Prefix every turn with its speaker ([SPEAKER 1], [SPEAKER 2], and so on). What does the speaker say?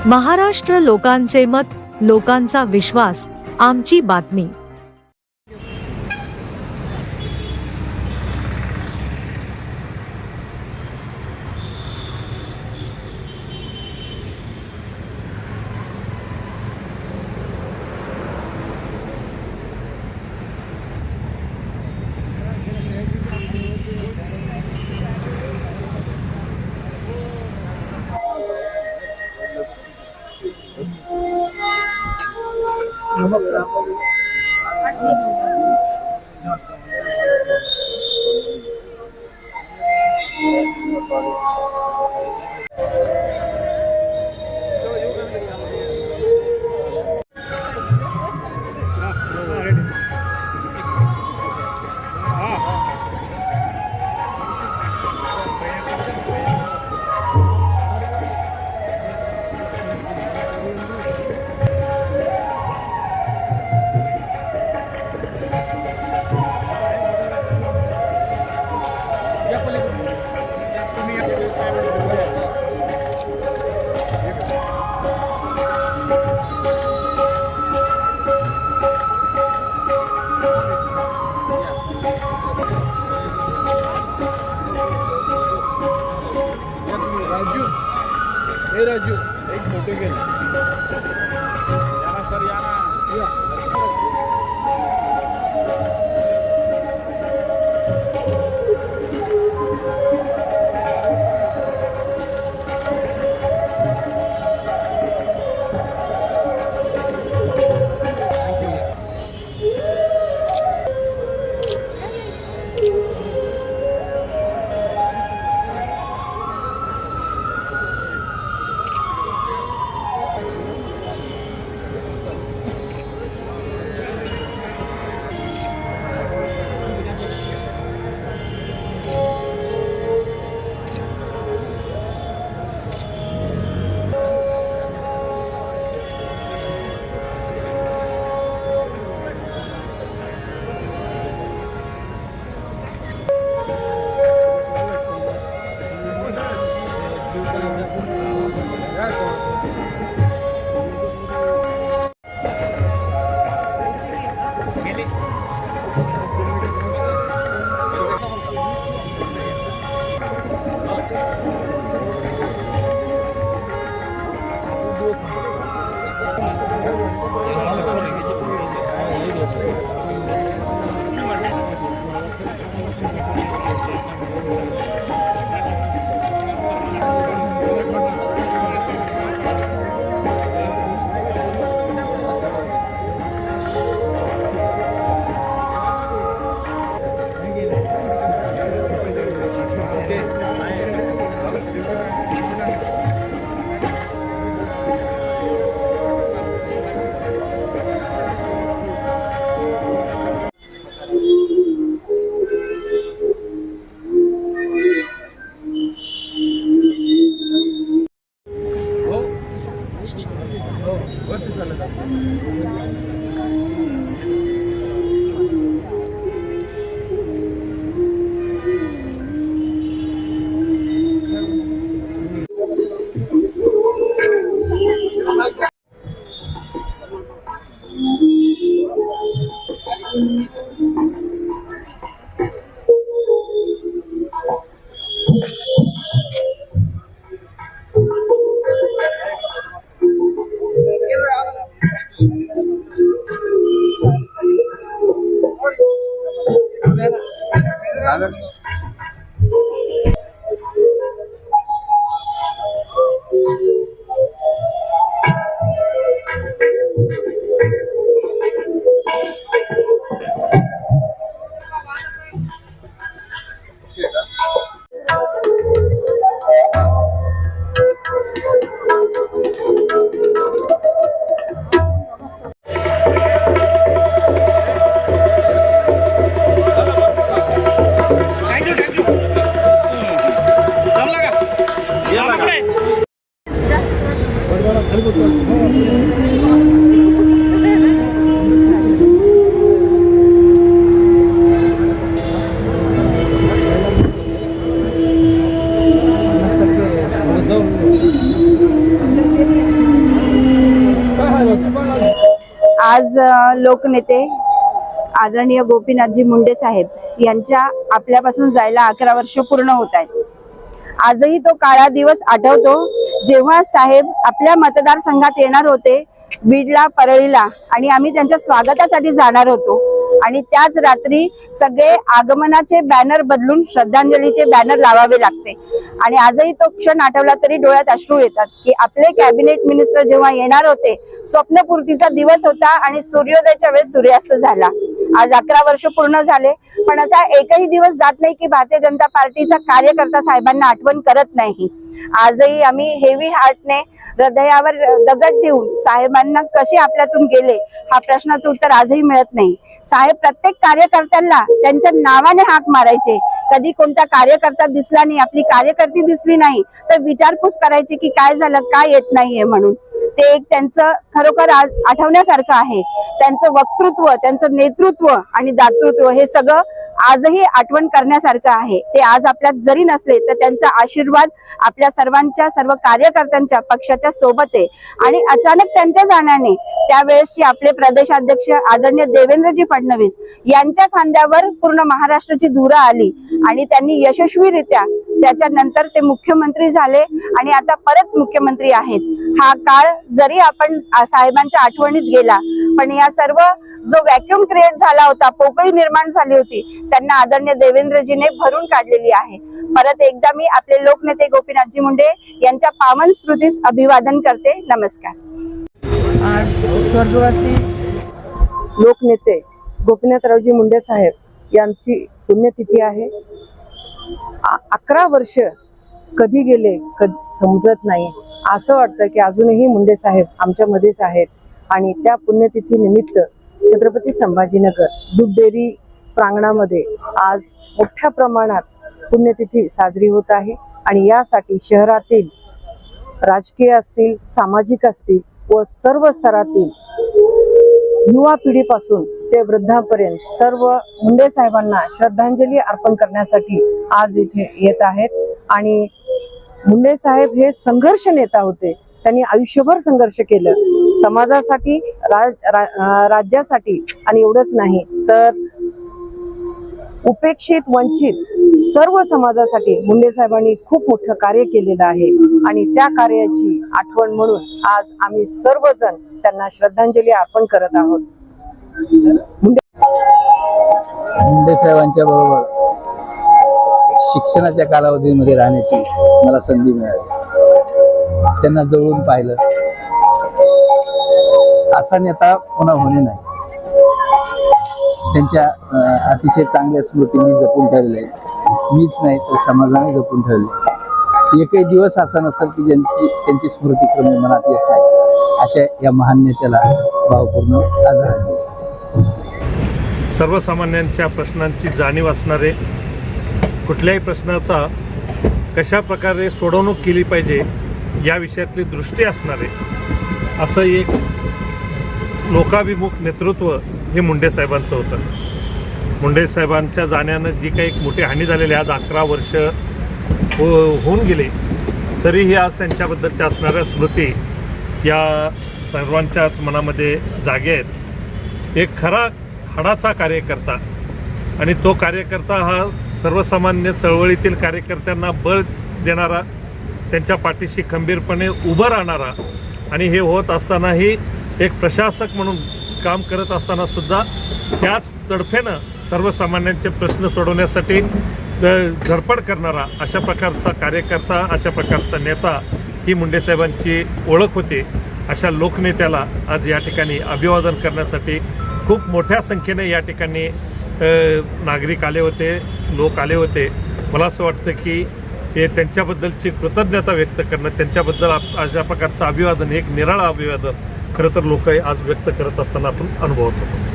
[SPEAKER 1] महाराष्ट्र लोकांचे मत, लोकांचा विश्वास, आमची बातमी।
[SPEAKER 2] नमस्कार। राजू एक फोटो घे ना सर, या ना।
[SPEAKER 3] आज लोकनेते आदरणीय गोपीनाथजी मुंडे साहेब यांच्या आपल्यापासून जायला 11 वर्ष पूर्ण होत आहेत. आजही तो काळा दिवस आठवतो जेव्हा साहेब आपल्या मतदारसंघात येणार होते, बीडला, परळीला, आणि आम्ही त्यांच्या स्वागतासाठी जाणार होतो. आणि त्याच रात्री सगळे आगमनाचे बॅनर बदलून श्रद्धांजलीचे बॅनर लावावे लागते. आणि आजही तो क्षण आठवला तरी डोळ्यात अश्रू येतात की आपले कॅबिनेट मिनिस्टर जेव्हा येणार होते, स्वप्नपूर्तीचा दिवस होता आणि सूर्योदयाच्या वेळेस सूर्यास्त झाला. आज 11 वर्ष पूर्ण झाले, पण असा एकही दिवस जात नाही की भारतीय जनता पार्टीचा कार्यकर्ता साहेबांना आठवण करत नाही. आजही आम्ही हेवी हार्टने, हृदयावर दगड ठेवून साहेबांना कसे आपल्यातून गेले हा प्रश्नाचं उत्तर आजही मिळत नाही. साहेब प्रत्येक कार्यकर्त्याला त्यांच्या नावाने हाक मारायचे. कधी कोणता कार्यकर्ता दिसला नाही, आपली कार्यकर्ती दिसली नाही तर विचारपूस करायची की काय झालं, काय येत नाहीये म्हणून. ते एक त्यांचं खरोखर आठवण्यासारखं आहे. त्यांचं वक्तृत्व, त्यांचं नेतृत्व आणि दातृत्व हे सगळं आजही आठवण करण्यासारखं आहे. ते आज आपल्यात जरी नसले तर त्यांचा आशीर्वाद आपल्या सर्वांच्या, सर्व कार्यकर्त्यांच्या, पक्षाच्या सोबत आहे. आणि अचानक त्यांच्या जाण्याने त्यावेळेसचे आपले प्रदेशाध्यक्ष आदरणीय देवेंद्रजी फडणवीस यांच्या खांद्यावर पूर्ण महाराष्ट्राची धुरा आली आणि त्यांनी यशस्वीरित्या त्याच्यानंतर ते मुख्यमंत्री झाले आणि आता परत मुख्यमंत्री आहेत. हा काळ जरी आपण साहेबांच्या आठवणीत गेला, पण या सर्व जो व्हॅक्यूम क्रिएट झाला होता, पोकळी निर्माण झाली होती, त्यांना आदरणीय देवेंद्रजीने भरून काढलेली आहे. परत एकदा मी आपले लोकनेते गोपीनाथजी मुंडे यांच्या पावन स्मृतीस अभिवादन करते. नमस्कार.
[SPEAKER 4] आज स्वर्गवासी लोकनेते गोपीनाथरावजी मुंडे साहेब यांची पुण्यतिथी आहे. 11 वर्ष कधी गेले समजत नाही. असं वाटतं की अजूनही मुंडे साहेब आमच्यामध्येच आहेत. आणि त्या पुण्यतिथी निमित्त छत्रपती संभाजीनगर दूध डेअरी प्रांगणामध्ये आज मोठ्या प्रमाणात पुण्यतिथी साजरी होत आहे. आणि यासाठी शहरातील राजकीय असतील, सामाजिक असतील व सर्व स्तरातील युवा पिढीपासून ते वृद्धापर्यंत सर्व मुंडे साहेबांना श्रद्धांजली अर्पण करण्यासाठी आज इथे येत आहेत. आणि मुंडे साहेब हे संघर्ष नेता होते. त्यांनी आयुष्यभर संघर्ष केलं समाजासाठी, राज्यासाठी, आणि एवढंच नाही तर उपेक्षित, वंचित सर्व समाजासाठी मुंडे साहेबांनी खूप मोठं कार्य केलेलं आहे. आणि त्या कार्याची आठवण म्हणून आज आम्ही सर्वजण त्यांना श्रद्धांजली अर्पण करत आहोत.
[SPEAKER 5] मुंडे साहेबांच्या बरोबर शिक्षणाच्या कालावधीमध्ये राहण्याची मला संधी मिळाली. त्यांना जवळून पाहिलं. असा नेता पुन्हा होणे नाही. त्यांच्या अतिशय चांगल्या स्मृती मी जपून ठेवलेल्या आहेत. मीच नाही तर समाजाने जपून ठेवले. एकही दिवस असा नसेल की त्यांची स्मृती क्रमे मनात येत नाही. अशा या महान नेत्याला भावपूर्ण आदरांजली.
[SPEAKER 6] सर्वसामान्यांच्या प्रश्नांची जाणीव असणारे, कुठल्याही प्रश्नाचा कशा प्रकारे सोडवणूक केली पाहिजे या विषयातली दृष्टी असणारे असं एक लोकाभिमुख नेतृत्व हे मुंडे साहेबांचं होतं. मुंडे साहेबांच्या जाण्यानं जी काही एक मोठी हानी झालेली, आज 11 वर्ष होऊन गेले, तरीही आज त्यांच्याबद्दलच्या असणाऱ्या स्मृती या सर्वांच्याच मनामध्ये जागे आहेत. एक खरा हाडाचा कार्यकर्ता, आणि तो कार्यकर्ता हा सर्वसामान्य चळवळीतील कार्यकर्त्यांना बळ देणारा, त्यांच्या पाठीशी खंबीरपणे उभं राहणारा, आणि हे होत असतानाही एक प्रशासक म्हणून काम करत असताना सुद्धा त्याच तडफेनं सर्वसामान्यांचे प्रश्न सोडवण्यासाठी धडपड करणारा अशा प्रकारचा कार्यकर्ता, अशा प्रकारचा नेता ही मुंडे साहेबांची ओळख होती. अशा लोकनेत्याला आज या ठिकाणी अभिवादन करण्यासाठी खूप मोठ्या संख्येने या ठिकाणी नागरिक आले होते, लोक आले होते. मला असं वाटतं की हे त्यांच्याबद्दलची कृतज्ञता व्यक्त करणं, त्यांच्याबद्दल अशा प्रकारचं अभिवादन, एक निराळं अभिवादन खरं तर लोक आज व्यक्त करत असताना आपण अनुभवत होतो.